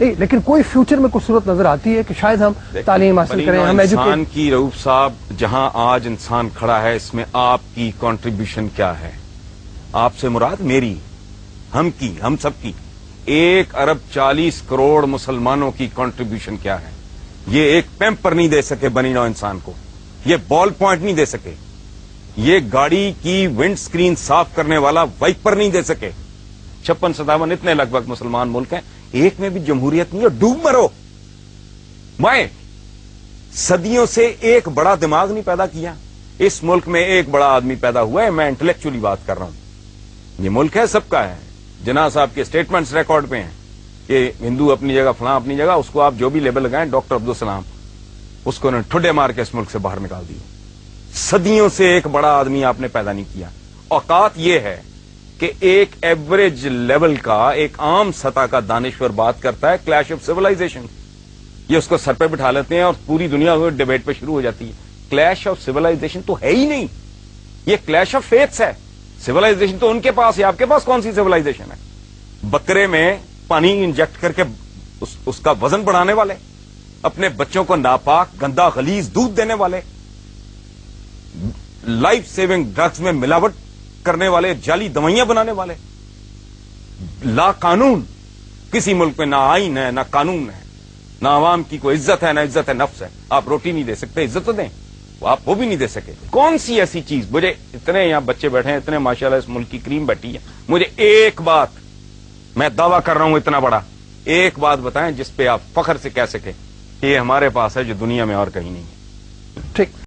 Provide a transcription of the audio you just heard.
نہیں لیکن کوئی فیوچر میں کوئی صورت نظر آتی ہے کہ شاید ہم تعلیم حاصل کریں, ہم انسان کی رؤوف صاحب جہاں آج انسان کھڑا ہے اس میں آپ کی کنٹریبیوشن کیا ہے؟ آپ سے مراد میری, ہم سب کی 1 ارب 40 کروڑ مسلمانوں کی کنٹریبیوشن کیا ہے؟ یہ ایک پیمپر نہیں دے سکے بنی نوع انسان کو, یہ بال پوائنٹ نہیں دے سکے, یہ گاڑی کی ونڈ سکرین صاف کرنے والا وائپر نہیں دے سکے. 56-57 اتنے لگ بھگ مسلمان ملک ہیں, ایک میں بھی جمہوریت نہیں ہے, ڈوب مرو. میں صدیوں سے ایک بڑا دماغ نہیں پیدا کیا, اس ملک میں ایک بڑا آدمی پیدا ہوا ہے, میں انٹلیکچولی بات کر رہا ہوں. یہ ملک ہے سب کا ہے, جناح صاحب کے سٹیٹمنٹس ریکارڈ پہ ہیں کہ ہندو اپنی جگہ, فلاں اپنی جگہ, اس کو آپ جو بھی لیبل لگائیں, ڈاکٹر عبدالسلام اس کو انہوں نے ٹھڈے مار کے اس ملک سے باہر نکال دی. صدیوں سے ایک بڑا آدمی آپ نے پیدا نہیں کیا. اوقات یہ ہے کہ ایک ایوریج لیول کا, ایک عام سطح کا دانشور بات کرتا ہے کلیش آف سیولائزیشن, یہ اس کو سر پہ بٹھا لیتے ہیں اور پوری دنیا ڈیبیٹ پہ شروع ہو جاتی ہے. کلیش آف سیولائزیشن تو ہے ہی نہیں, یہ کلیش آف فیتھس ہے. سیولائزیشن تو ان کے پاس ہے, آپ کے پاس کون سی سیولائزیشن ہے؟ بکرے میں پانی انجیکٹ کر کے اس کا وزن بڑھانے والے, اپنے بچوں کو ناپاک گندا غلیظ دودھ دینے والے, لائف سیونگ ڈرگز میں ملاوٹ کرنے والے, جعلی دوائیاں بنانے والے. لا قانون کسی ملک میں, نہ آئین ہے نہ قانون ہے, نہ عوام کی کوئی عزت ہے نہ عزت نفس ہے. آپ روٹی نہیں دے سکتے, عزت تو دیں, آپ وہ بھی نہیں دے سکے. کون سی ایسی چیز, مجھے اتنے یہاں بچے بیٹھے ہیں, اتنے ماشاءاللہ اس ملک کی کریم بیٹھی ہے, مجھے ایک بات, میں دعویٰ کر رہا ہوں اتنا بڑا, ایک بات بتائیں جس پہ آپ فخر سے کہہ سکیں کہ یہ ہمارے پاس ہے جو دنیا میں اور کہیں نہیں ہے. ٹھیک.